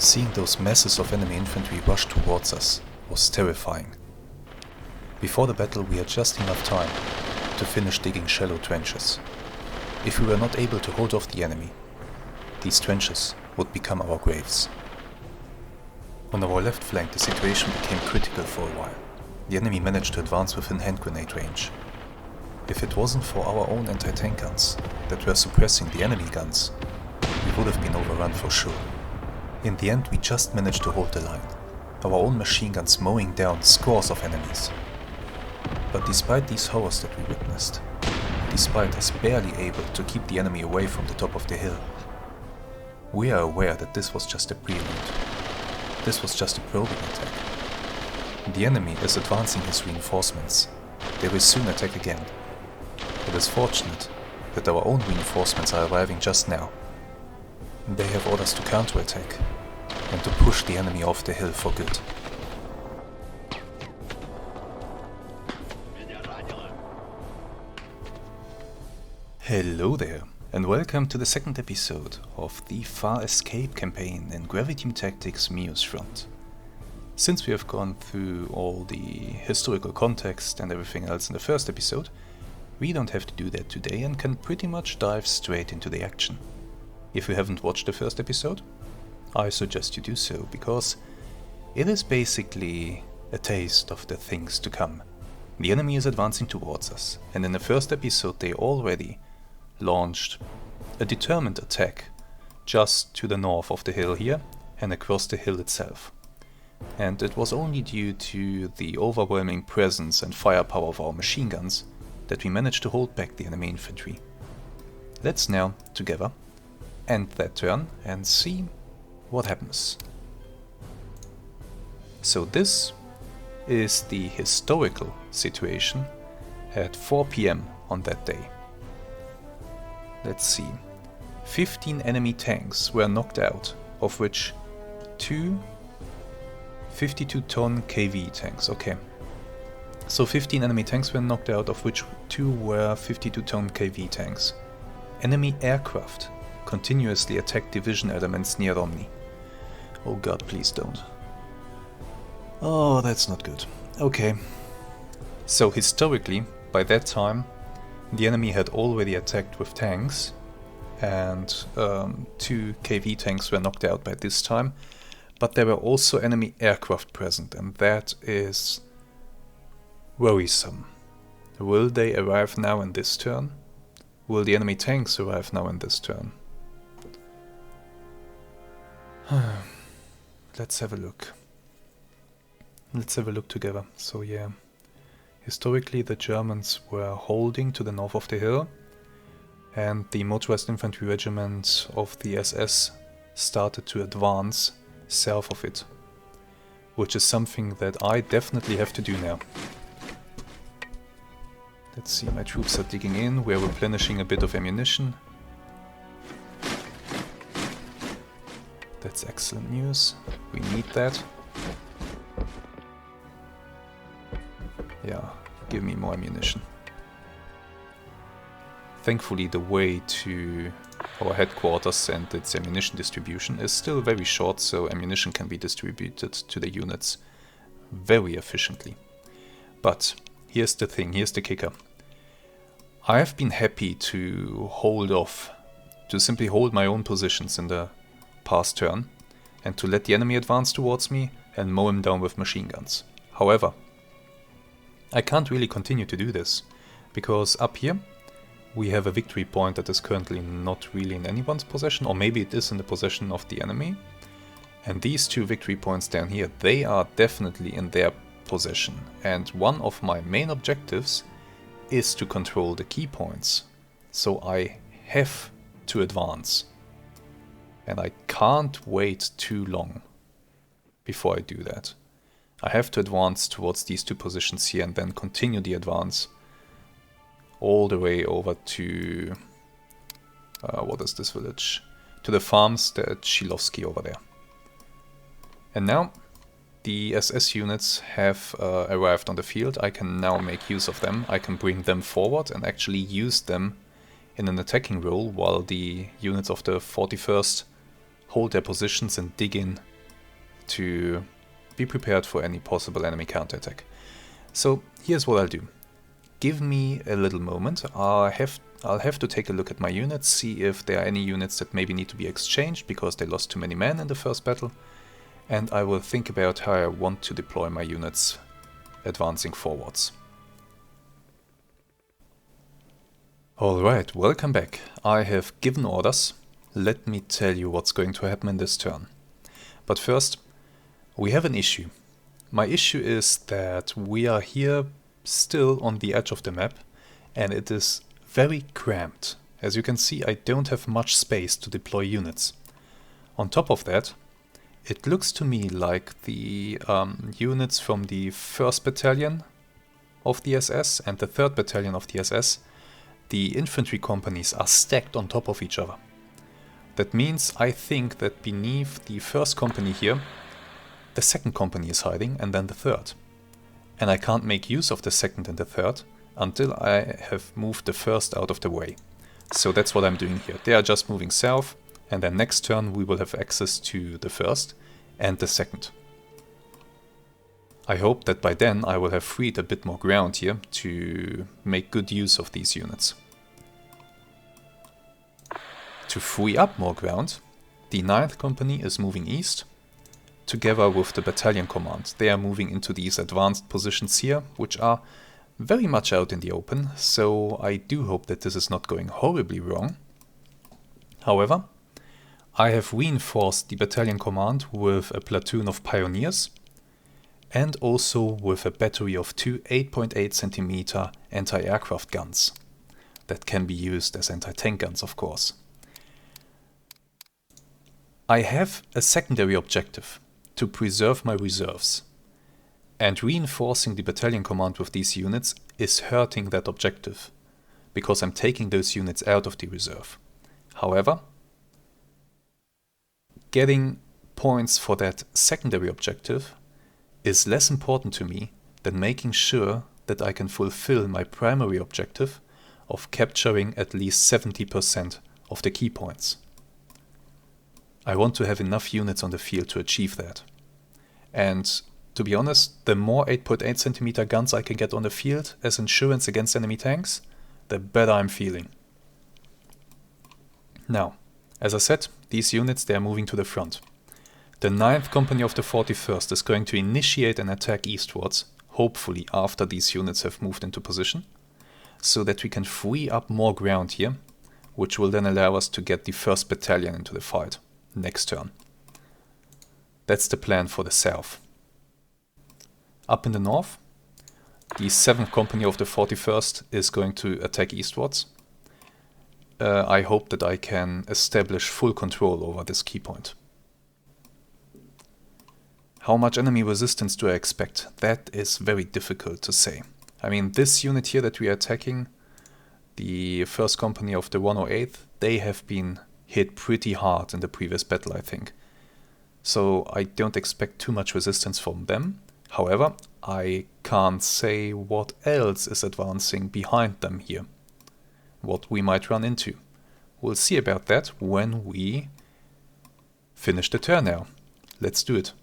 Seeing those masses of enemy infantry rush towards us was terrifying. Before the battle we had just enough time to finish digging shallow trenches. If we were not able to hold off the enemy, these trenches would become our graves. On our left flank the situation became critical for a while. The enemy managed to advance within hand grenade range. If it wasn't for our own anti-tank guns that were suppressing the enemy guns, we would have been overrun for sure. In the end we just managed to hold the line, our own machine guns mowing down scores of enemies. But despite these horrors that we witnessed, despite us barely able to keep the enemy away from the top of the hill, we are aware that this was just a prelude. This was just a probing attack. The enemy is advancing his reinforcements. They will soon attack again. It is fortunate that our own reinforcements are arriving just now. They have orders to counterattack and to push the enemy off the hill for good. Hello there, and welcome to the second episode of the Far Escape campaign in Graviteam Tactics Mius-Front. Since we have gone through all the historical context and everything else in the first episode, we don't have to do that today and can pretty much dive straight into the action. If you haven't watched the first episode, I suggest you do so, because it is basically a taste of the things to come. The enemy is advancing towards us, and in the first episode they already launched a determined attack just to the north of the hill here and across the hill itself. And it was only due to the overwhelming presence and firepower of our machine guns that we managed to hold back the enemy infantry. Let's now, together, end that turn and see what happens. So this is the historical situation at 4 PM on that day. Let's see. 15 enemy tanks were knocked out, of which 2 52-ton KV tanks. Okay. So 15 enemy tanks were knocked out, of which 2 were 52-ton KV tanks. Enemy aircraft continuously attacked division elements near Romny. Oh god, please don't. Oh, that's not good. Okay. So historically, by that time, the enemy had already attacked with tanks, and 2 KV tanks were knocked out by this time, but there were also enemy aircraft present, and that is worrisome. Will they arrive now in this turn? Will the enemy tanks arrive now in this turn? Let's have a look. Let's have a look together. So yeah, historically the Germans were holding to the north of the hill, and the motorized infantry regiment of the SS started to advance south of it, which is something that I definitely have to do now. Let's see, my troops are digging in, we're replenishing a bit of ammunition. That's excellent news, we need that. Yeah, give me more ammunition. Thankfully the way to our headquarters and its ammunition distribution is still very short, so ammunition can be distributed to the units very efficiently. But here's the thing, here's the kicker. I have been happy to hold off, to simply hold my own positions in the past turn, and to let the enemy advance towards me and mow him down with machine guns. However, I can't really continue to do this, because up here we have a victory point that is currently not really in anyone's possession, or maybe it is in the possession of the enemy. And these 2 victory points down here, they are definitely in their possession. And one of my main objectives is to control the key points. So I have to advance. And I can't wait too long before I do that. I have to advance towards these 2 positions here and then continue the advance all the way over to, what is this village? To the farms at Shilovsky over there. And now the SS units have arrived on the field. I can now make use of them. I can bring them forward and actually use them in an attacking role while the units of the 41st hold their positions and dig in to be prepared for any possible enemy counterattack. So here's what I'll do. Give me a little moment. I'll have to take a look at my units, see if there are any units that maybe need to be exchanged because they lost too many men in the first battle, and I will think about how I want to deploy my units advancing forwards. Alright, welcome back. I have given orders. Let me tell you what's going to happen in this turn. But first, we have an issue. My issue is that we are here still on the edge of the map, and it is very cramped. As you can see, I don't have much space to deploy units. On top of that, it looks to me like the units from the 1st Battalion of the SS and the 3rd Battalion of the SS, the infantry companies are stacked on top of each other. That means I think that beneath the 1st company here, the 2nd company is hiding, and then the 3rd. And I can't make use of the 2nd and the 3rd until I have moved the 1st out of the way. So that's what I'm doing here. They are just moving south, and then next turn we will have access to the 1st and the 2nd. I hope that by then I will have freed a bit more ground here to make good use of these units. To free up more ground, the 9th company is moving east, together with the battalion command. They are moving into these advanced positions here, which are very much out in the open, so I do hope that this is not going horribly wrong. However, I have reinforced the battalion command with a platoon of pioneers and also with a battery of 2 8.8 cm anti-aircraft guns that can be used as anti-tank guns, of course. I have a secondary objective: to preserve my reserves. And reinforcing the battalion command with these units is hurting that objective, because I'm taking those units out of the reserve. However, getting points for that secondary objective is less important to me than making sure that I can fulfill my primary objective of capturing at least 70% of the key points. I want to have enough units on the field to achieve that. And to be honest, the more 8.8 cm guns I can get on the field as insurance against enemy tanks, the better I'm feeling. Now, as I said, these units, they are moving to the front. The 9th company of the 41st is going to initiate an attack eastwards, hopefully after these units have moved into position, so that we can free up more ground here, which will then allow us to get the 1st Battalion into the fight next turn. That's the plan for the south. Up in the north, the 7th company of the 41st is going to attack eastwards. I hope that I can establish full control over this key point. How much enemy resistance do I expect? That is very difficult to say. I mean, this unit here that we are attacking, the 1st company of the 108th, they have been hit pretty hard in the previous battle, I think. So I don't expect too much resistance from them. However, I can't say what else is advancing behind them here, what we might run into. We'll see about that when we finish the turn now. Let's do it.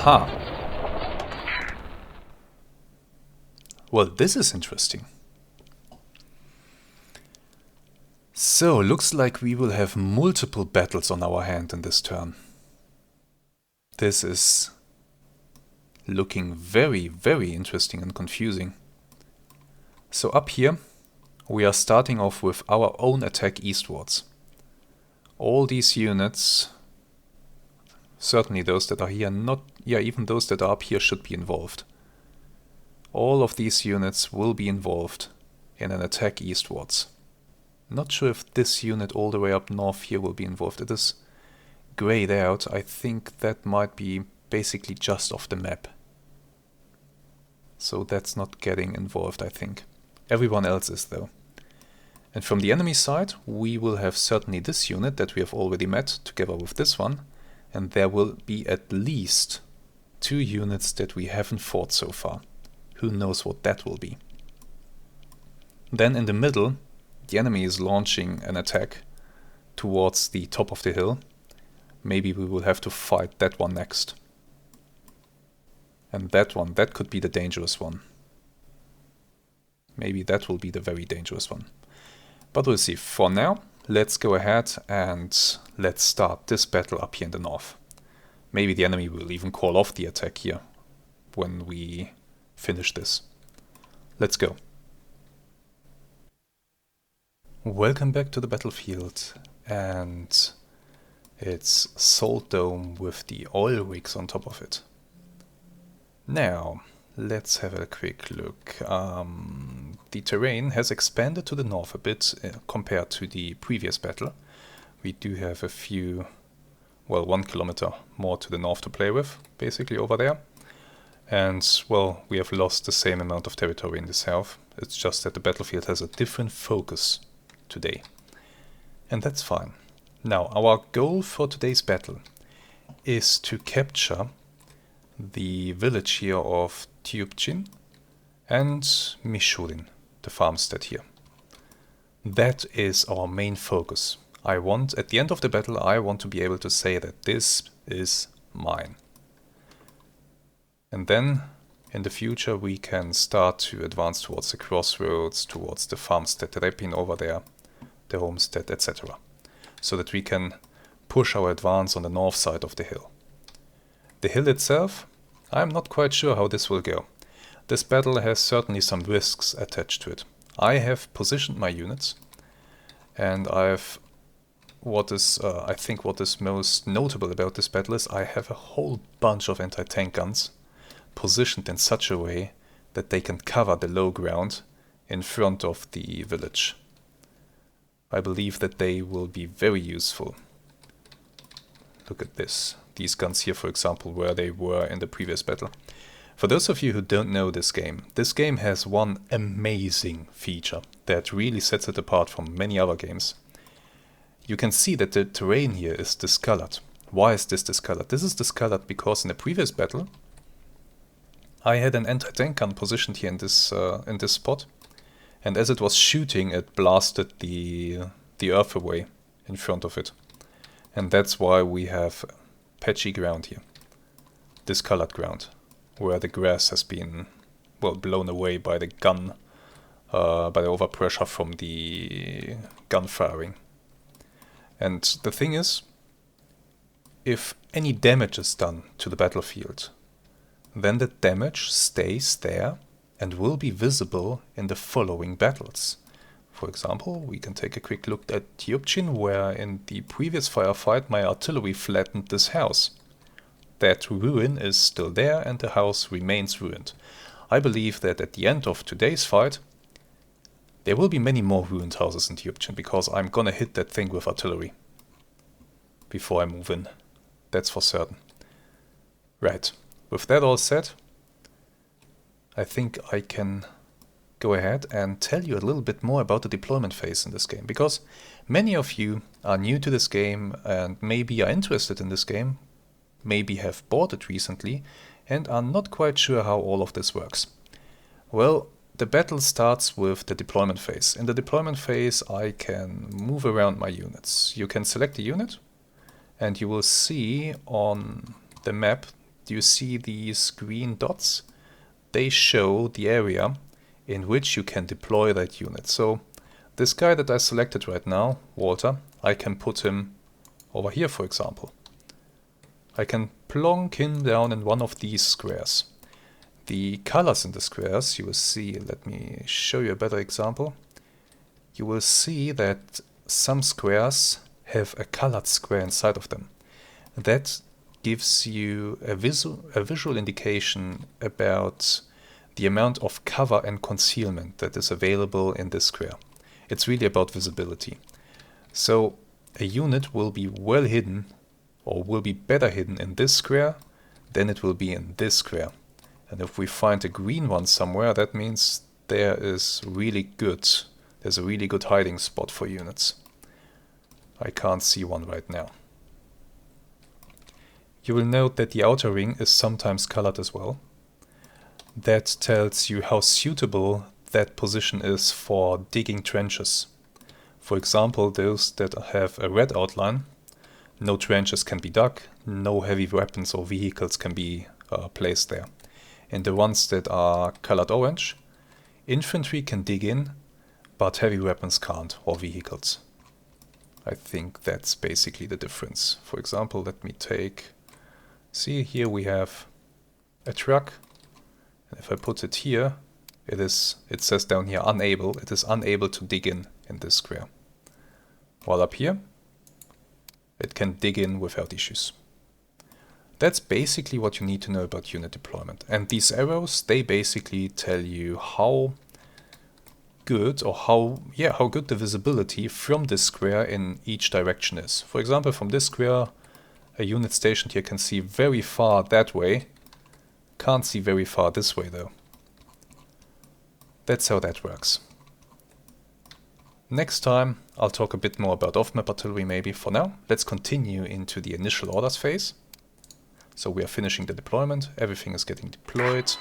Aha! Well, this is interesting. So, looks like we will have multiple battles on our hand in this turn. This is looking very, very interesting and confusing. So up here, we are starting off with our own attack eastwards. All these units, certainly those that are here, even those that are up here should be involved. All of these units will be involved in an attack eastwards. Not sure if this unit all the way up north here will be involved. It is grayed out. I think that might be basically just off the map. So that's not getting involved, I think. Everyone else is though. And from the enemy side, we will have certainly this unit that we have already met together with this one. And there will be at least 2 units that we haven't fought so far. Who knows what that will be. Then in the middle, the enemy is launching an attack towards the top of the hill, maybe we will have to fight that one next. And that one, that could be the dangerous one. Maybe that will be the very dangerous one. But we'll see. For now, let's go ahead and let's start this battle up here in the north. Maybe the enemy will even call off the attack here when we finish this. Let's go. Welcome back to the battlefield, and it's Salt Dome with the oil rigs on top of it. Now, let's have a quick look. The terrain has expanded to the north a bit compared to the previous battle. We do have a few, well, 1 kilometer more to the north to play with, basically over there. And, well, we have lost the same amount of territory in the south. It's just that the battlefield has a different focus today. And that's fine. Now, our goal for today's battle is to capture the village here of Tyupchin and Mishurin, the farmstead here. That is our main focus. At the end of the battle, I want to be able to say that this is mine. And then, in the future, we can start to advance towards the crossroads, towards the farmstead Repin over there, the homestead, etc. So that we can push our advance on the north side of the hill. The hill itself, I'm not quite sure how this will go. This battle has certainly some risks attached to it. I have positioned my units, and I think what is most notable about this battle is I have a whole bunch of anti-tank guns positioned in such a way that they can cover the low ground in front of the village. I believe that they will be very useful. Look at this. These guns here, for example, where they were in the previous battle. For those of you who don't know this game has one amazing feature that really sets it apart from many other games. You can see that the terrain here is discolored. Why is this discolored? This is discolored because in the previous battle I had an anti-tank gun positioned here in this spot, and as it was shooting, it blasted the earth away in front of it. And that's why we have patchy ground here, discolored ground, where the grass has been, well, blown away by the gun, by the overpressure from the gun firing. And the thing is, if any damage is done to the battlefield, then the damage stays there and will be visible in the following battles. For example, we can take a quick look at Tyupchin, where in the previous firefight my artillery flattened this house. That ruin is still there and the house remains ruined. I believe that at the end of today's fight there will be many more ruined houses in Tyupchin, because I'm gonna hit that thing with artillery before I move in. That's for certain. Right. With that all said, I think I can go ahead and tell you a little bit more about the deployment phase in this game, because many of you are new to this game and maybe are interested in this game, maybe have bought it recently and are not quite sure how all of this works. Well, the battle starts with the deployment phase. In the deployment phase I can move around my units. You can select a unit and you will see on the map, do you see these green dots? They show the area in which you can deploy that unit. So this guy that I selected right now, Walter, I can put him over here, for example. I can plonk him down in one of these squares. The colors in the squares, you will see, let me show you a better example. You will see that some squares have a colored square inside of them. That gives you a visual indication about the amount of cover and concealment that is available in this square. It's really about visibility. So a unit will be well hidden, or will be better hidden in this square than it will be in this square. And if we find a green one somewhere, that means there's a really good hiding spot for units. I can't see one right now. You will note that the outer ring is sometimes colored as well. That tells you how suitable that position is for digging trenches. For example, those that have a red outline, no trenches can be dug, no heavy weapons or vehicles can be placed there. And the ones that are colored orange, infantry can dig in, but heavy weapons can't, or vehicles. I think that's basically the difference. For example, let me take, see here we have a truck, and if I put it here, it says down here unable, it is unable to dig in this square. While up here, it can dig in without issues. That's basically what you need to know about unit deployment. And these arrows, they basically tell you how good, or how good the visibility from this square in each direction is. For example, from this square, a unit stationed here can see very far that way. Can't see very far this way though. That's how that works. Next time I'll talk a bit more about off-map artillery maybe. For now, let's continue into the initial orders phase. So we are finishing the deployment, everything is getting deployed.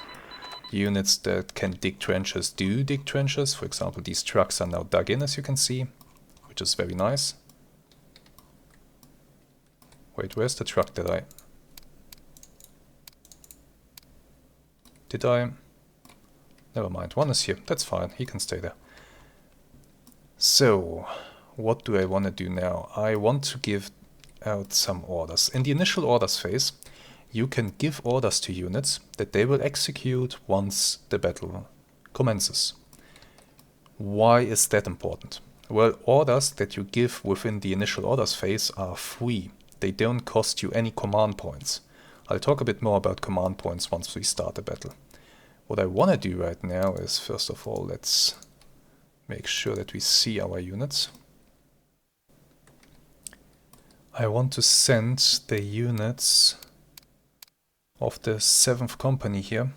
Units that can dig trenches do dig trenches. For example, these trucks are now dug in, as you can see, which is very nice. Wait, where's the truck that I... Never mind, one is here, that's fine, he can stay there. So, what do I want to do now? I want to give out some orders. In the initial orders phase, you can give orders to units that they will execute once the battle commences. Why is that important? Well, orders that you give within the initial orders phase are free. They don't cost you any command points. I'll talk a bit more about command points once we start the battle. What I want to do right now is, first of all, let's make sure that we see our units. I want to send the units of the 7th company here.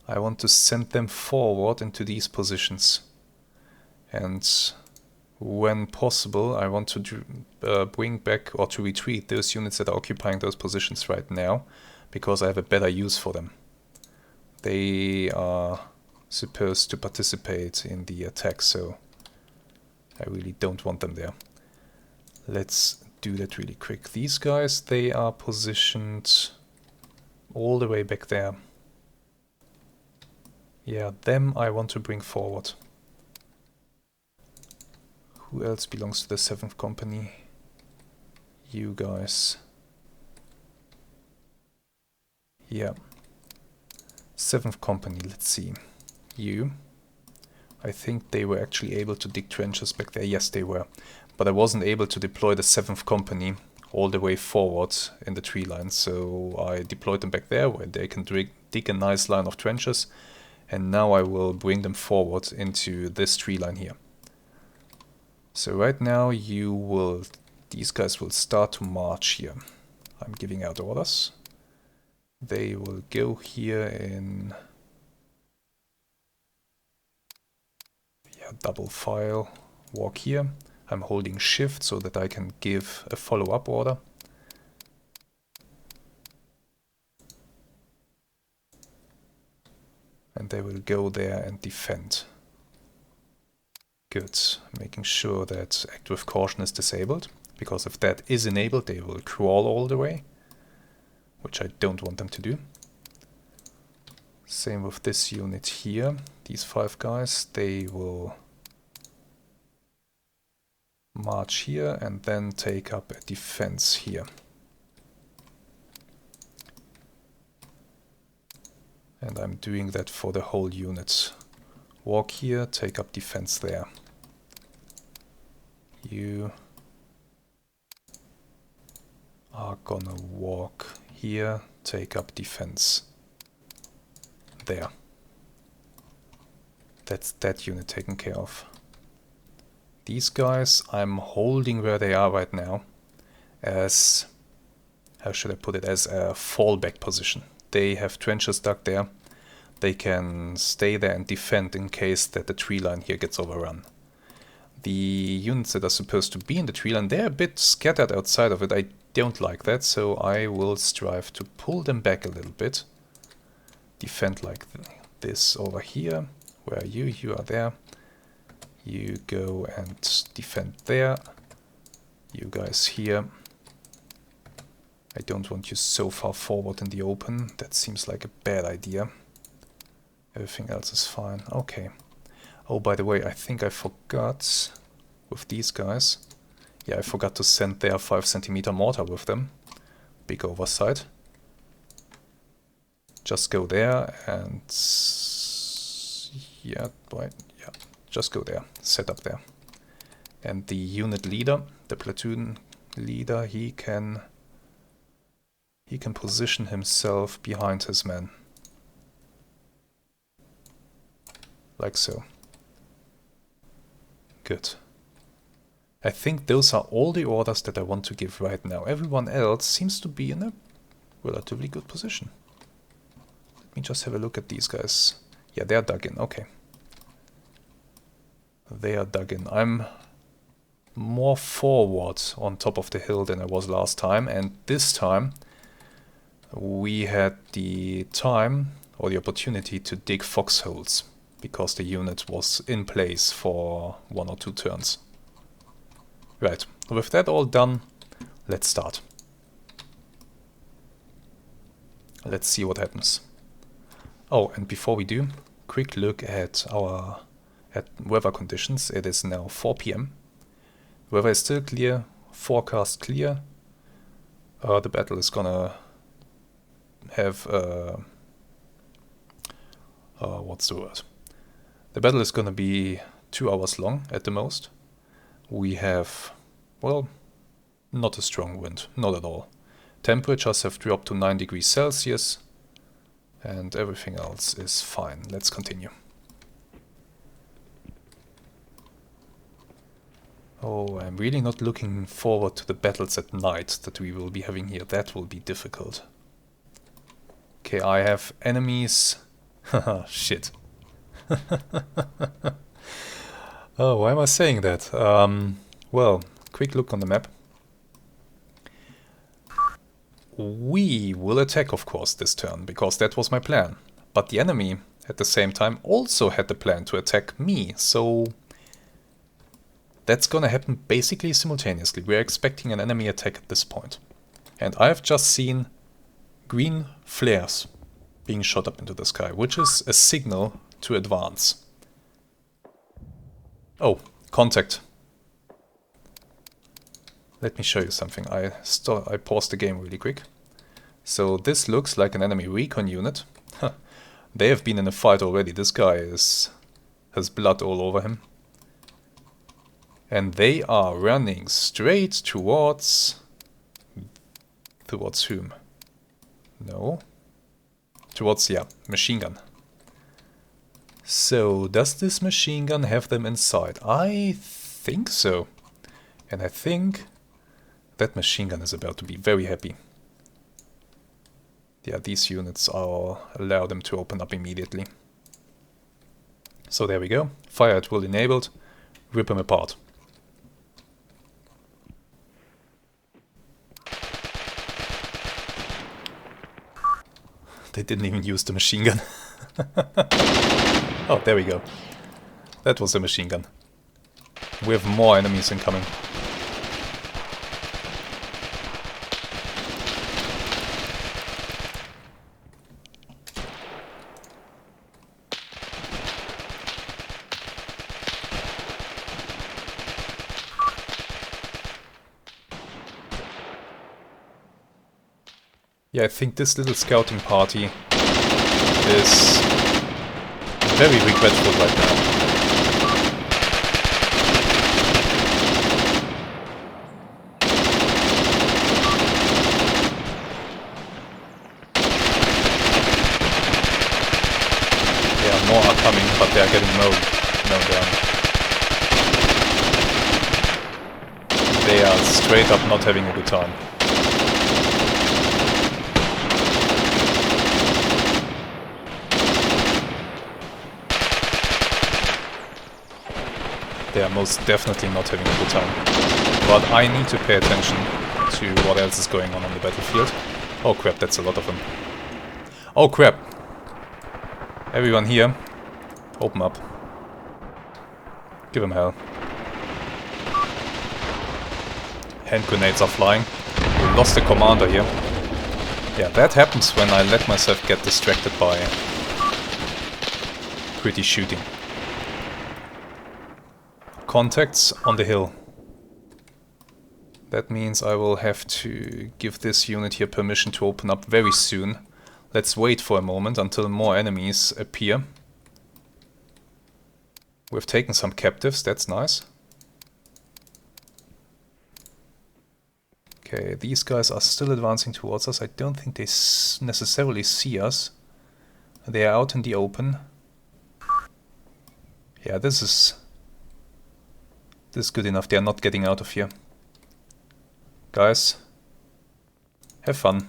I want to send them forward into these positions. And when possible, I want to bring back or to retreat those units that are occupying those positions right now, because I have a better use for them. They are supposed to participate in the attack, so I really don't want them there. Let's do that really quick. These guys, they are positioned all the way back there. Yeah, them I want to bring forward. Who else belongs to the 7th company? You guys. Yeah. 7th company, let's see. You. I think they were actually able to dig trenches back there. Yes, they were. But I wasn't able to deploy the 7th company all the way forward in the tree line. So I deployed them back there where they can dig a nice line of trenches. And now I will bring them forward into this tree line here. So right now these guys will start to march here. I'm giving out orders. They will go here in double file, walk here. I'm holding shift so that I can give a follow-up order. And they will go there and defend. Good. Making sure that act with caution is disabled, because if that is enabled they will crawl all the way, which I don't want them to do. Same with this unit here. These 5 guys, they will march here and then take up a defense here. And I'm doing that for the whole unit. Walk here, take up defense there. You are gonna walk here, take up defense there. That's that unit taken care of. These guys I'm holding where they are right now as, how should I put it, as a fallback position. They have trenches dug there. They can stay there and defend in case that the tree line here gets overrun. The units that are supposed to be in the tree line, they're a bit scattered outside of it. I don't like that, so I will strive to pull them back a little bit. Defend like this over here. Where are you? You are there. You go and defend there. You guys here. I don't want you so far forward in the open. That seems like a bad idea. Everything else is fine. Okay. Oh, by the way, I think I forgot with these guys. Yeah, I forgot to send their 5cm mortar with them. Big oversight. Just go there and... yeah, right. Yeah, just go there. Set up there. And the unit leader, the platoon leader, he can position himself behind his men. Like so. Good. I think those are all the orders that I want to give right now. Everyone else seems to be in a relatively good position. Let me just have a look at these guys. Yeah, they're dug in. Okay. They are dug in. I'm more forward on top of the hill than I was last time, and this time we had the time or the opportunity to dig foxholes because the unit was in place for 1 or 2 turns. Right, with that all done, let's start. Let's see what happens. Oh, and before we do, quick look at our weather conditions. It is now 4 PM. Weather is still clear, forecast clear. The battle is gonna have what's the word? The battle is gonna be 2 hours long at the most. We have, well, not a strong wind, not at all. Temperatures have dropped to 9 degrees Celsius and everything else is fine. Let's continue. Oh, I'm really not looking forward to the battles at night that we will be having here. That will be difficult. Okay, I have enemies. Haha, shit. Oh, why am I saying that? Well, quick look on the map. We will attack, of course, this turn, because that was my plan. But the enemy, at the same time, also had the plan to attack me, so... that's gonna happen basically simultaneously. We're expecting an enemy attack at this point. And I've just seen green flares being shot up into the sky, which is a signal to advance. Oh, contact. Let me show you something. I paused the game really quick. So this looks like an enemy recon unit. They have been in a fight already. This guy has blood all over him. And they are running straight towards... towards whom? No. Towards, yeah, machine gun. So, does this machine gun have them inside? I think so. And I think that machine gun is about to be very happy. Yeah, these units, I'll allow them to open up immediately. So there we go. Fire at will enabled. Rip them apart. They didn't even use the machine gun. Oh, there we go. That was a machine gun. We have more enemies incoming. Yeah, I think this little scouting party is very regretful right now. Yeah, more are coming, but they are getting mown down. They are straight up not having a good time. They are most definitely not having a good time. But I need to pay attention to what else is going on the battlefield. Oh crap, that's a lot of them. Oh crap! Everyone here, open up. Give him hell. Hand grenades are flying. We lost the commander here. Yeah, that happens when I let myself get distracted by pretty shooting. Contacts on the hill. That means I will have to give this unit here permission to open up very soon. Let's wait for a moment until more enemies appear. We've taken some captives, that's nice. Okay, these guys are still advancing towards us. I don't think they necessarily see us. They are out in the open. Yeah, this is good enough. They are not getting out of here. Guys, have fun.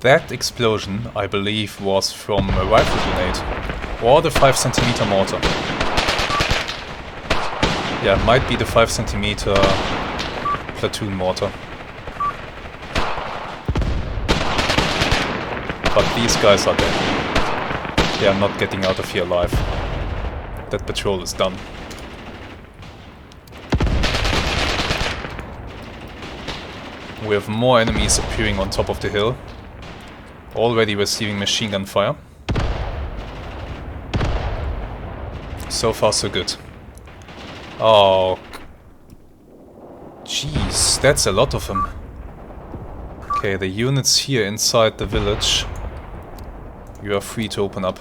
That explosion, I believe, was from a rifle grenade or the 5cm mortar. Yeah, might be the 5cm platoon mortar. But these guys are dead. They are not getting out of here alive. That patrol is done. We have more enemies appearing on top of the hill. Already receiving machine gun fire. So far so good. Oh, jeez, that's a lot of them. Okay, the units here inside the village, you are free to open up.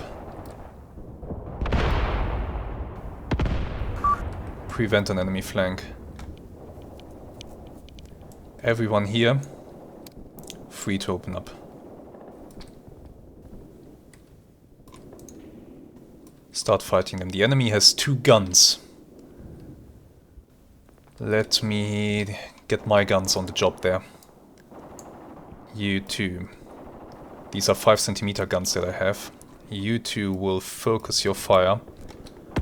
Prevent an enemy flank. Everyone here, free to open up. Start fighting them. The enemy has 2 guns. Let me get my guns on the job there. You two. These are 5cm guns that I have. You two will focus your fire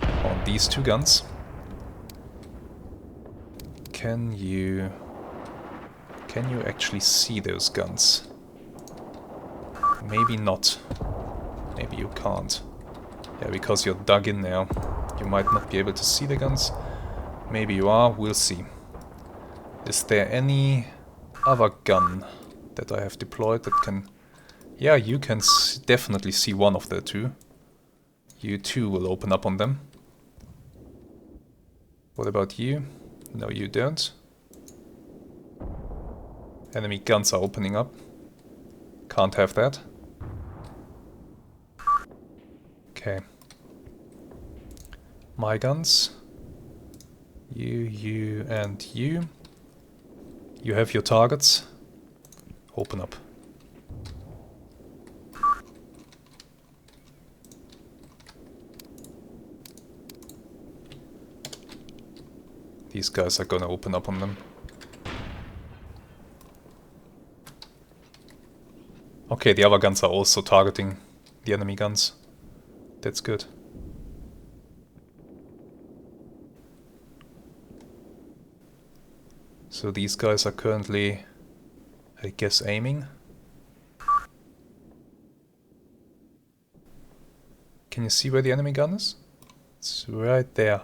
on these 2 guns. Can you actually see those guns? Maybe not. Maybe you can't. Yeah, because you're dug in there. You might not be able to see the guns. Maybe you are, we'll see. Is there any other gun that I have deployed that can... Yeah, you can definitely see one of the 2. You too will open up on them. What about you? No, you don't. Enemy guns are opening up. Can't have that. Okay. My guns. You, and you. You have your targets. Open up. These guys are gonna open up on them. Okay, the other guns are also targeting the enemy guns. That's good. So these guys are currently, I guess, aiming. Can you see where the enemy gun is? It's right there.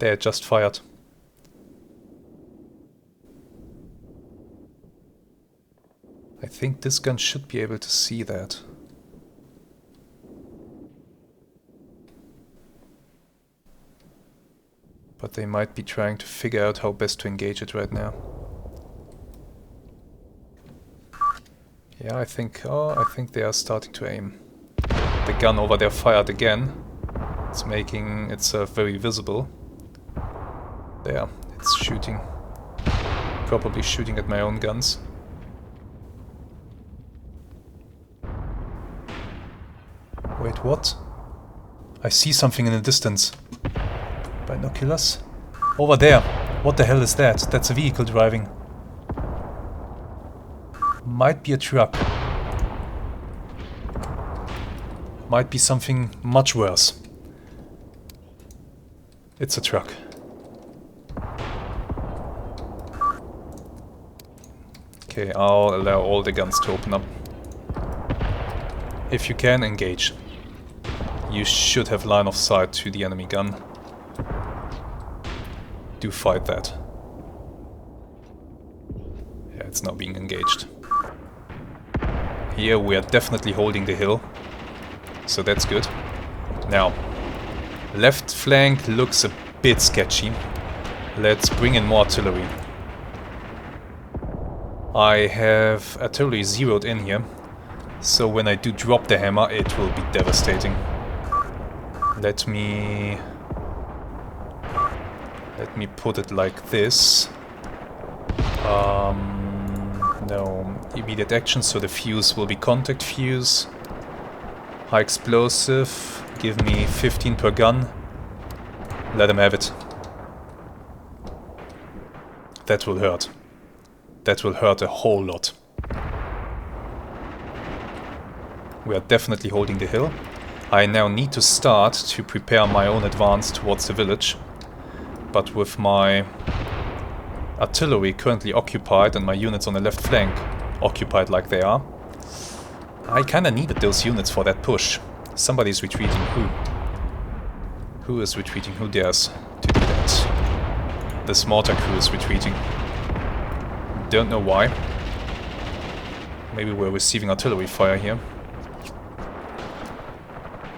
They just fired. I think this gun should be able to see that. But they might be trying to figure out how best to engage it right now. Yeah, I think they are starting to aim. The gun over there fired again. It's making it very visible. There, it's shooting. Probably shooting at my own guns. Wait, what? I see something in the distance. Binoculars? Over there! What the hell is that? That's a vehicle driving. Might be a truck. Might be something much worse. It's a truck. Okay, I'll allow all the guns to open up. If you can, engage. You should have line of sight to the enemy gun. Do fight that. Yeah, it's now being engaged. Here we are definitely holding the hill. So that's good. Now, left flank looks a bit sketchy. Let's bring in more artillery. I have artillery zeroed in here. So when I do drop the hammer, it will be devastating. Let me put it like this. No immediate action, so the fuse will be contact fuse. High explosive, give me 15 per gun. Let him have it. That will hurt. That will hurt a whole lot. We are definitely holding the hill. I now need to start to prepare my own advance towards the village. But with my artillery currently occupied and my units on the left flank occupied like they are, I kinda needed those units for that push. Somebody's retreating. Who? Who is retreating? Who dares to do that? This mortar crew is retreating. Don't know why. Maybe we're receiving artillery fire here.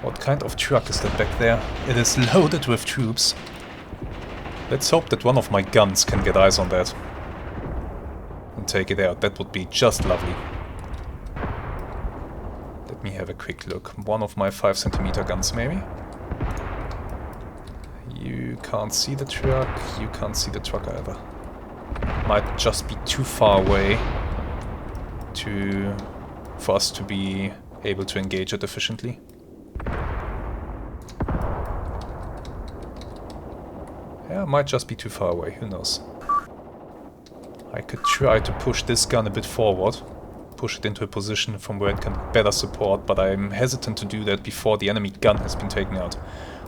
What kind of truck is that back there? It is loaded with troops. Let's hope that one of my guns can get eyes on that. And take it out. That would be just lovely. Let me have a quick look. One of my 5cm guns, maybe? You can't see the truck. You can't see the truck either. Might just be too far away for us to be able to engage it efficiently. Yeah, it might just be too far away, who knows. I could try to push this gun a bit forward, push it into a position from where it can better support, but I'm hesitant to do that before the enemy gun has been taken out.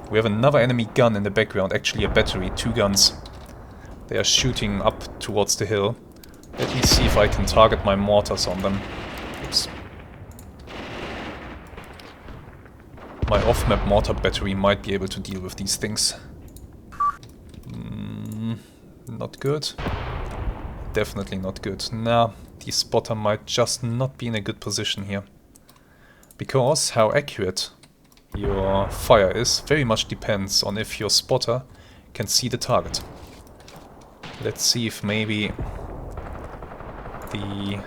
We have another enemy gun in the background, actually a battery, 2 guns. They are shooting up towards the hill. Let me see if I can target my mortars on them. Oops. My off-map mortar battery might be able to deal with these things. Not good. Definitely not good. Nah, the spotter might just not be in a good position here. Because how accurate your fire is very much depends on if your spotter can see the target. Let's see if maybe the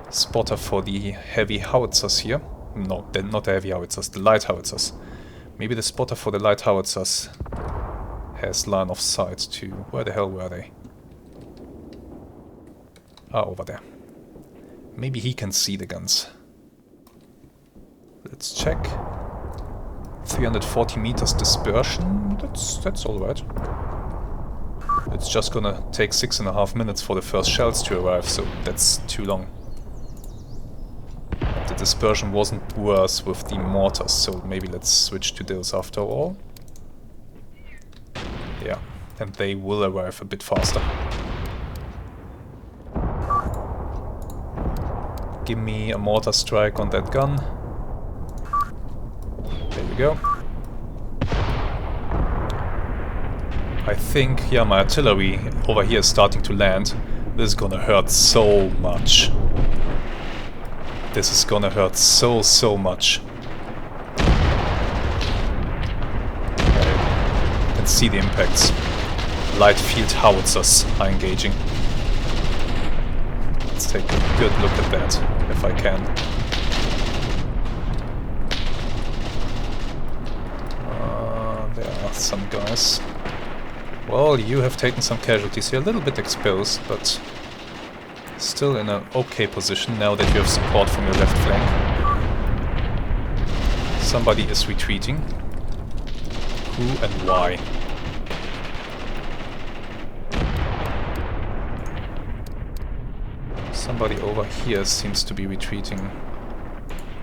spotter for the heavy howitzers here... No, not the heavy howitzers, the light howitzers. Maybe the spotter for the light howitzers has line of sight to... Where the hell were they? Ah, over there. Maybe he can see the guns. Let's check. 340 meters dispersion. That's alright. It's just gonna take 6.5 minutes for the first shells to arrive, so that's too long. The dispersion wasn't worse with the mortars, so maybe let's switch to those after all. Yeah, and they will arrive a bit faster. Give me a mortar strike on that gun. There we go. I think, yeah, my artillery over here is starting to land. This is gonna hurt so much. This is gonna hurt so much. You can see the impacts. Light field howitzers are engaging. Let's take a good look at that, if I can. There are some guys. Well, you have taken some casualties here, a little bit exposed, but still in an okay position now that you have support from your left flank. Somebody is retreating. Who and why? Somebody over here seems to be retreating.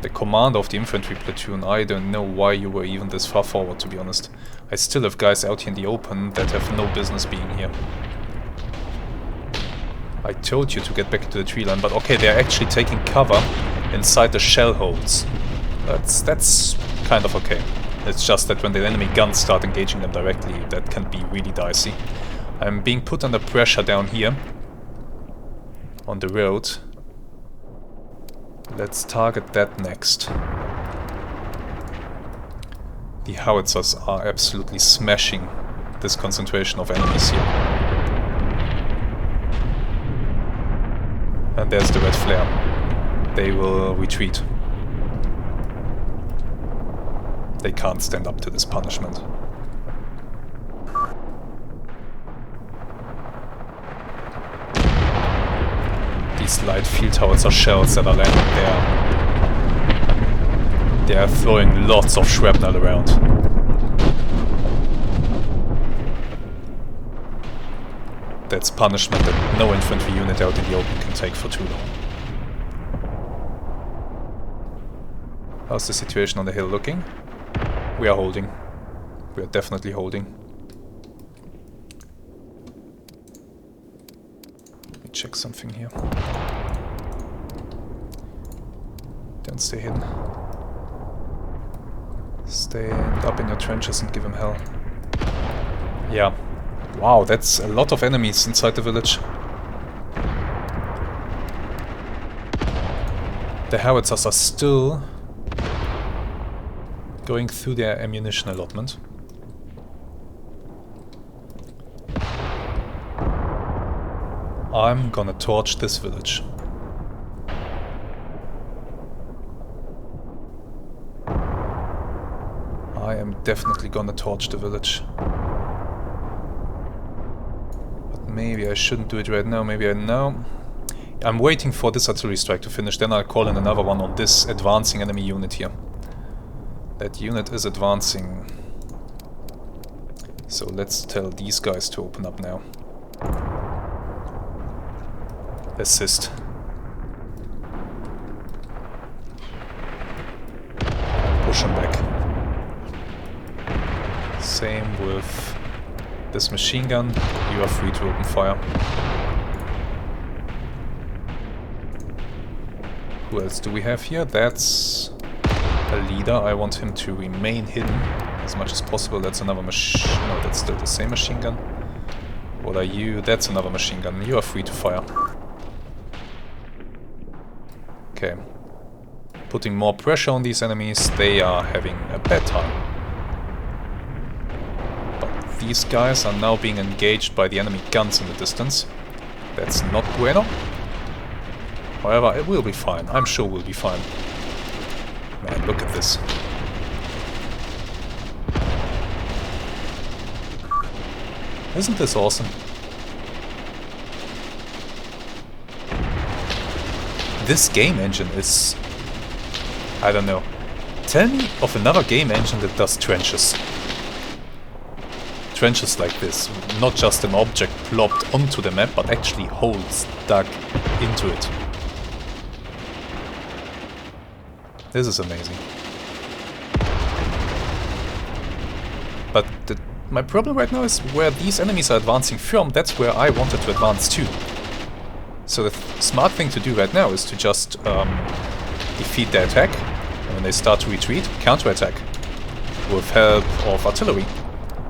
The commander of the infantry platoon, I don't know why you were even this far forward, to be honest. I still have guys out here in the open that have no business being here. I told you to get back to the tree line, but okay, they're actually taking cover inside the shell holes. That's kind of okay. It's just that when the enemy guns start engaging them directly, that can be really dicey. I'm being put under pressure down here on the road. Let's target that next. The howitzers are absolutely smashing this concentration of enemies here. And there's the red flare. They will retreat. They can't stand up to this punishment. These light field howitzer shells that are landing there. They are throwing lots of shrapnel around. That's punishment that no infantry unit out in the open can take for too long. How's the situation on the hill looking? We are holding. We are definitely holding. Let me check something here. Don't stay hidden. Stand up in your trenches and give him hell. Yeah. Wow, that's a lot of enemies inside the village. The howitzers are still going through their ammunition allotment. I'm gonna torch this village. I am definitely gonna torch the village. But maybe I shouldn't do it right now, maybe I know. I'm waiting for this artillery strike to finish, then I'll call in another one on this advancing enemy unit here. That unit is advancing. So let's tell these guys to open up now. Assist. Push them back. Same with this machine gun. You are free to open fire. Who else do we have here? That's a leader. I want him to remain hidden as much as possible. That's another machine. No, that's still the same machine gun. What are you? That's another machine gun. You are free to fire. Okay. Putting more pressure on these enemies. They are having a bad time. But these guys are now being engaged by the enemy guns in the distance. That's not bueno. However, it will be fine. I'm sure we'll be fine. Man, look at this. Isn't this awesome? This game engine is... I don't know. Tell me of another game engine that does trenches. Trenches like this. Not just an object plopped onto the map, but actually holes dug into it. This is amazing. But my problem right now is where these enemies are advancing from, that's where I wanted to advance to. So the smart thing to do right now is to just defeat their attack, and when they start to retreat, counterattack with help of artillery.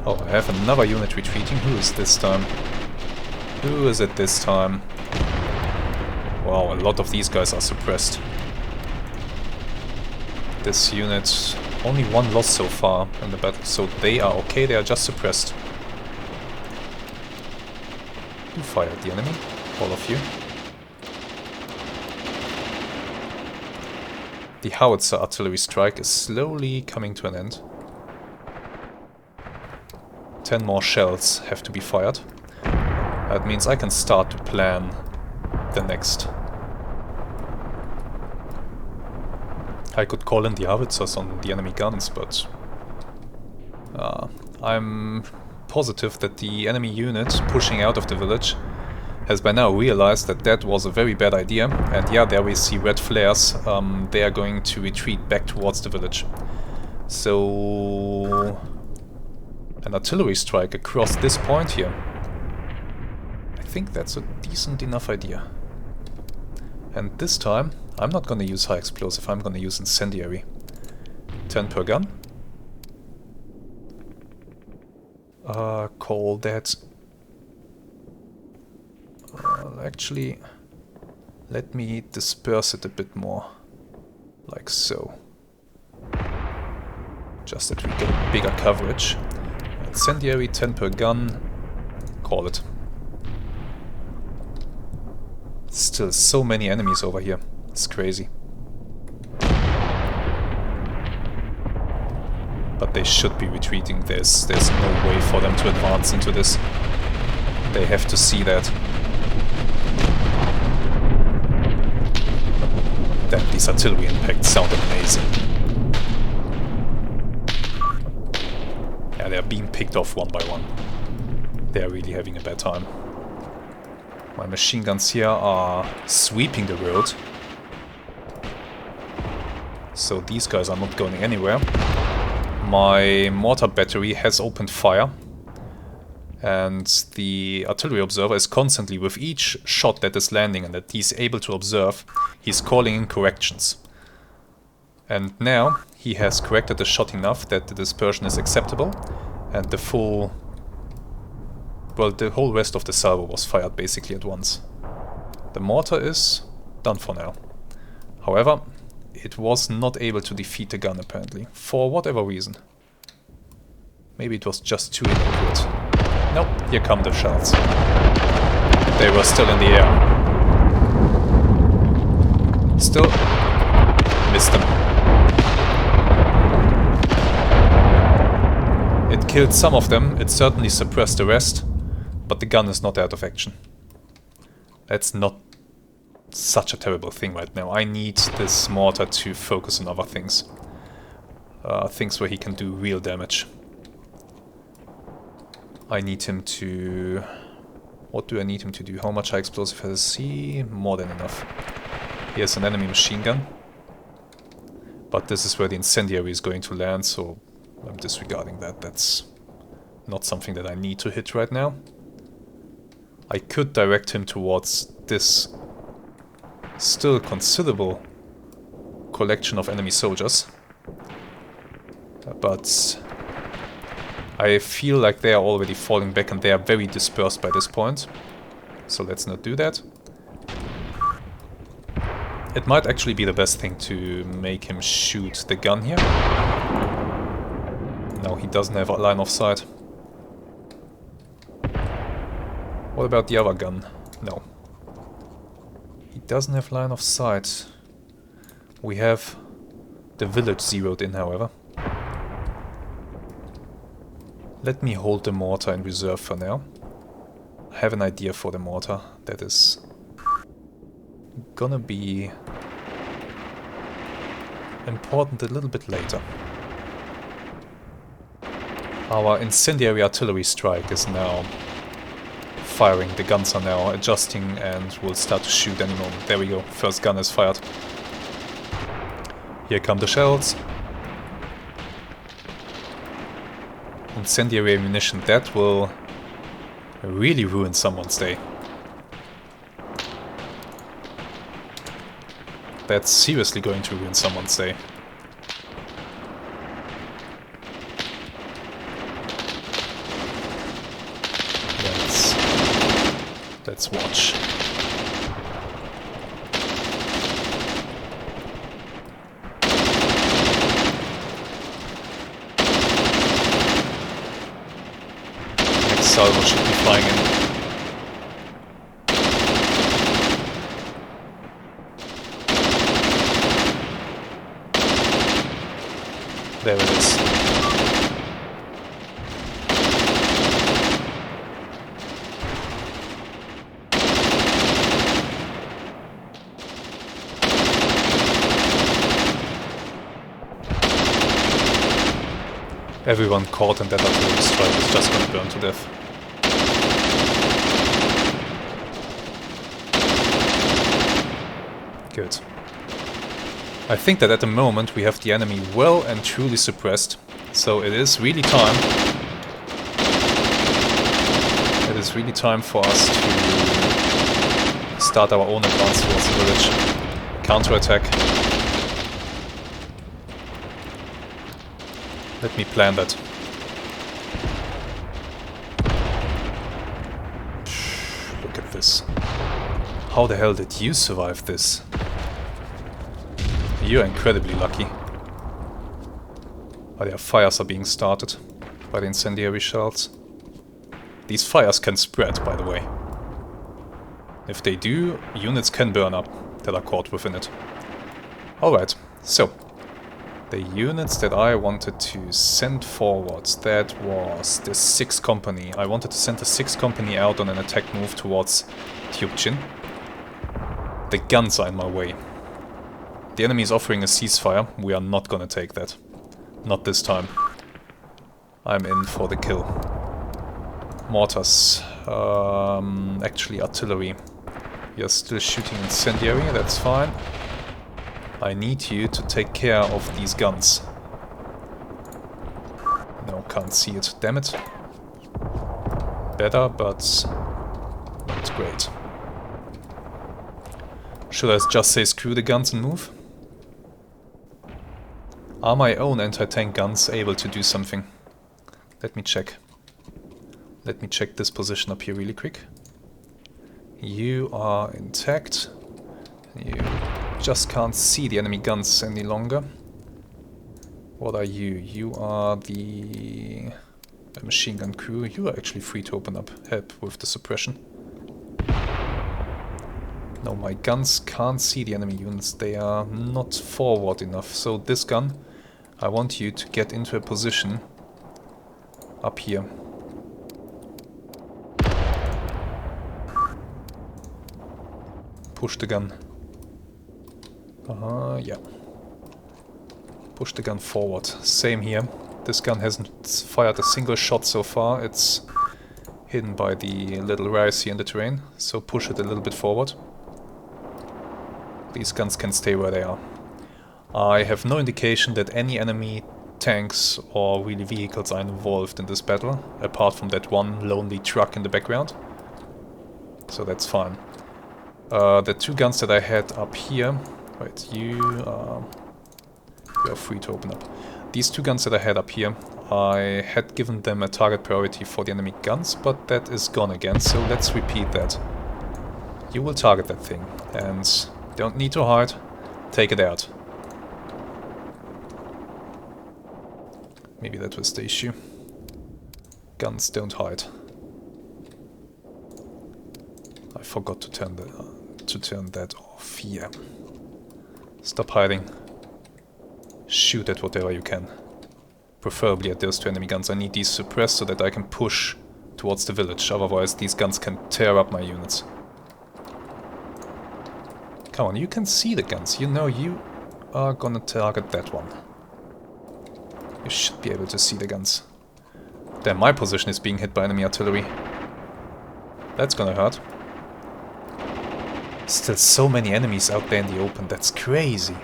Oh, I have another unit retreating. Who is this time? Who is it this time? Wow, a lot of these guys are suppressed. This unit, only one loss so far in the battle, so they are okay, they are just suppressed. You fired the enemy, all of you. The howitzer artillery strike is slowly coming to an end. 10 more shells have to be fired. That means I can start to plan the next. I could call in the howitzers on the enemy guns, but I'm positive that the enemy unit pushing out of the village has by now realized that that was a very bad idea, and yeah, there we see red flares. They are going to retreat back towards the village. So an artillery strike across this point here. I think that's a decent enough idea. And this time, I'm not gonna use high explosive, I'm gonna use incendiary. 10 per gun. Call that... actually, let me disperse it a bit more. Like so. Just that we get bigger coverage. Incendiary, 10 per gun. Call it. Still so many enemies over here. It's crazy. But they should be retreating. There's no way for them to advance into this. They have to see that. Damn, these artillery impacts sound amazing. Yeah, they're being picked off one by one. They're really having a bad time. My machine guns here are sweeping the road. So these guys are not going anywhere. My mortar battery has opened fire. And the artillery observer is constantly, with each shot that is landing and that he's able to observe, he's calling in corrections. And now he has corrected the shot enough that the dispersion is acceptable. And the full... well, the whole rest of the salvo was fired basically at once. The mortar is done for now. However, it was not able to defeat the gun apparently, for whatever reason. Maybe it was just too inaccurate. Nope, here come the shells. They were still in the air. Still missed them. It killed some of them, it certainly suppressed the rest. But the gun is not out of action. That's not such a terrible thing right now. I need this mortar to focus on other things. Things where he can do real damage. I need him to... what do I need him to do? How much high explosive has he? More than enough. Here's an enemy machine gun. But this is where the incendiary is going to land, so I'm disregarding that. That's not something that I need to hit right now. I could direct him towards this still considerable collection of enemy soldiers. But I feel like they are already falling back and they are very dispersed by this point. So let's not do that. It might actually be the best thing to make him shoot the gun here. No, he doesn't have a line of sight. What about the other gun? No. He doesn't have line of sight. We have the village zeroed in, however. Let me hold the mortar in reserve for now. I have an idea for the mortar that is gonna be important a little bit later. Our incendiary artillery strike is now firing. The guns are now adjusting and will start to shoot any moment. There we go. First gun is fired. Here come the shells. Incendiary ammunition. That will really ruin someone's day. That's seriously going to ruin someone's day. Let's watch. Next salvo should be flying in. There it is. Everyone caught in that artillery strike is just gonna burn to death. Good. I think that at the moment we have the enemy well and truly suppressed, so it is really time. It is really time for us to start our own advance towards the village. Counter-attack. Let me plan that. Look at this. How the hell did you survive this? You're incredibly lucky. Oh, their fires are being started by the incendiary shells. These fires can spread, by the way. If they do, units can burn up that are caught within it. Alright, so the units that I wanted to send forwards, that was the 6th Company. I wanted to send the 6th Company out on an attack move towards Tyukchin. The guns are in my way. The enemy is offering a ceasefire. We are not gonna take that. Not this time. I'm in for the kill. Mortars. Actually artillery. You're still shooting incendiary, that's fine. I need you to take care of these guns. No, can't see it. Damn it. Better, but not great. Should I just say screw the guns and move? Are my own anti-tank guns able to do something? Let me check. Let me check this position up here really quick. You are intact. You just can't see the enemy guns any longer. What are you? You are the machine gun crew. You are actually free to open up. Help with the suppression. No, my guns can't see the enemy units. They are not forward enough. So this gun, I want you to get into a position up here. Push the gun. Yeah. Push the gun forward. Same here. This gun hasn't fired a single shot so far. It's hidden by the little rise here in the terrain. So push it a little bit forward. These guns can stay where they are. I have no indication that any enemy tanks or really vehicles are involved in this battle, apart from that one lonely truck in the background. So that's fine. The 2 guns that I had up here... Wait, you are free to open up. These 2 guns that I had up here, I had given them a target priority for the enemy guns, but that is gone again, so let's repeat that. You will target that thing, and don't need to hide, take it out. Maybe that was the issue. Guns don't hide. I forgot to turn that off. Yeah. Stop hiding. Shoot at whatever you can. Preferably at those 2 enemy guns. I need these suppressed so that I can push towards the village. Otherwise these guns can tear up my units. Come on, you can see the guns. You know you are gonna target that one. You should be able to see the guns. Damn, my position is being hit by enemy artillery. That's gonna hurt. Still so many enemies out there in the open, that's crazy.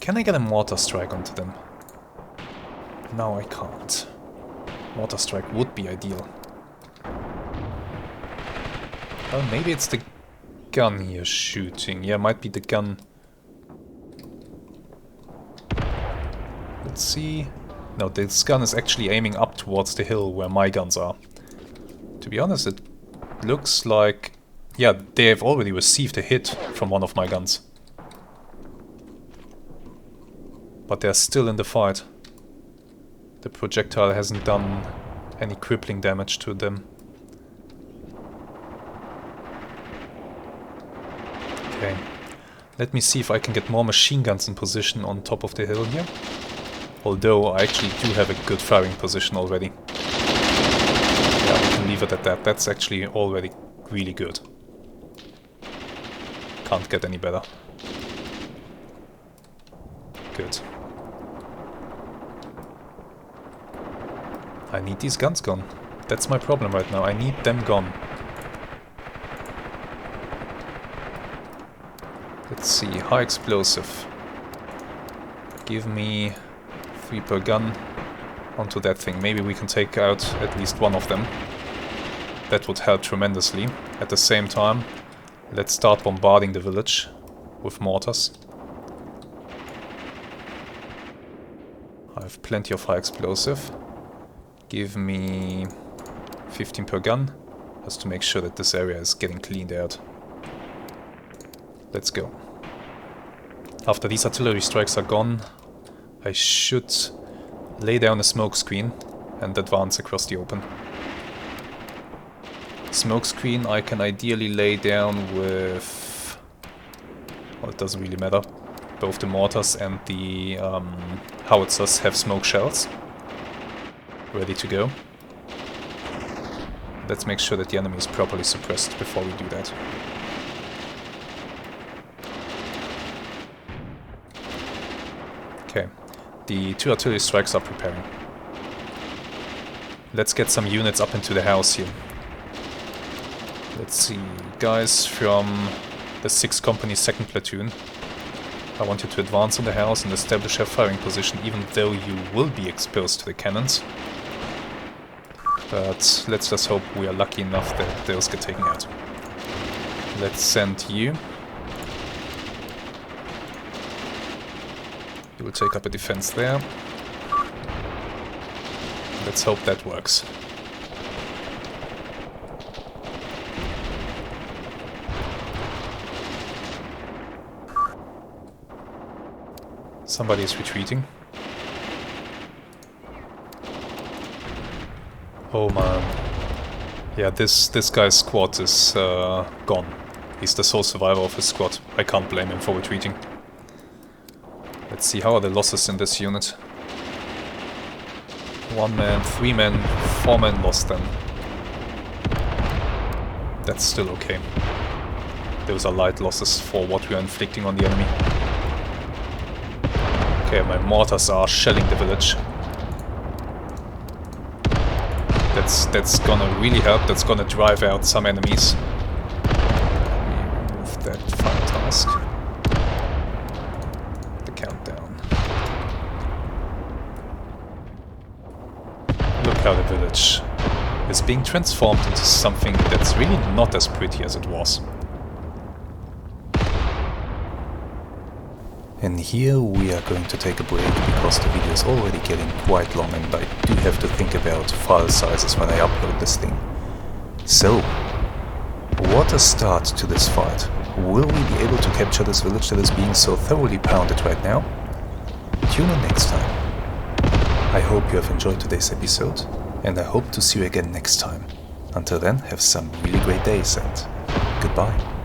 Can I get a mortar strike onto them? No, I can't. Mortar strike would be ideal. Well, maybe it's the gun here shooting. Yeah, might be the gun. Let's see. No, this gun is actually aiming up towards the hill where my guns are. To be honest, it looks like... Yeah, they have already received a hit from one of my guns. But they're still in the fight. The projectile hasn't done any crippling damage to them. Okay. Let me see if I can get more machine guns in position on top of the hill here. Although I actually do have a good firing position already. Yeah, we can leave it at that. That's actually already really good. Can't get any better. Good. I need these guns gone. That's my problem right now. I need them gone. Let's see, high explosive. Give me 3 per gun onto that thing. Maybe we can take out at least one of them. That would help tremendously. At the same time, let's start bombarding the village with mortars. I have plenty of high explosive. Give me 15 per gun, just to make sure that this area is getting cleaned out. Let's go. After these artillery strikes are gone, I should lay down a smoke screen and advance across the open. Smoke screen I can ideally lay down with... well, it doesn't really matter. Both the mortars and the howitzers have smoke shells ready to go. Let's make sure that the enemy is properly suppressed before we do that. Okay, the 2 artillery strikes are preparing. Let's get some units up into the house here. Let's see, guys from the 6th Company 2nd Platoon. I want you to advance on the house and establish a firing position, even though you will be exposed to the cannons. But let's just hope we are lucky enough that those get taken out. Let's send you. You will take up a defense there. Let's hope that works. Somebody is retreating. Oh man. Yeah, this guy's squad is gone. He's the sole survivor of his squad. I can't blame him for retreating. Let's see, how are the losses in this unit? 1 man, 3 men, 4 men lost then. That's still okay. Those are light losses for what we are inflicting on the enemy. Okay, my mortars are shelling the village. That's gonna really help, that's gonna drive out some enemies. Let me remove that fire task. The countdown. Look how the village is being transformed into something that's really not as pretty as it was. And here we are going to take a break because the video is already getting quite long and I do have to think about file sizes when I upload this thing. So, what a start to this fight. Will we be able to capture this village that is being so thoroughly pounded right now? Tune in next time. I hope you have enjoyed today's episode and I hope to see you again next time. Until then, have some really great days and goodbye.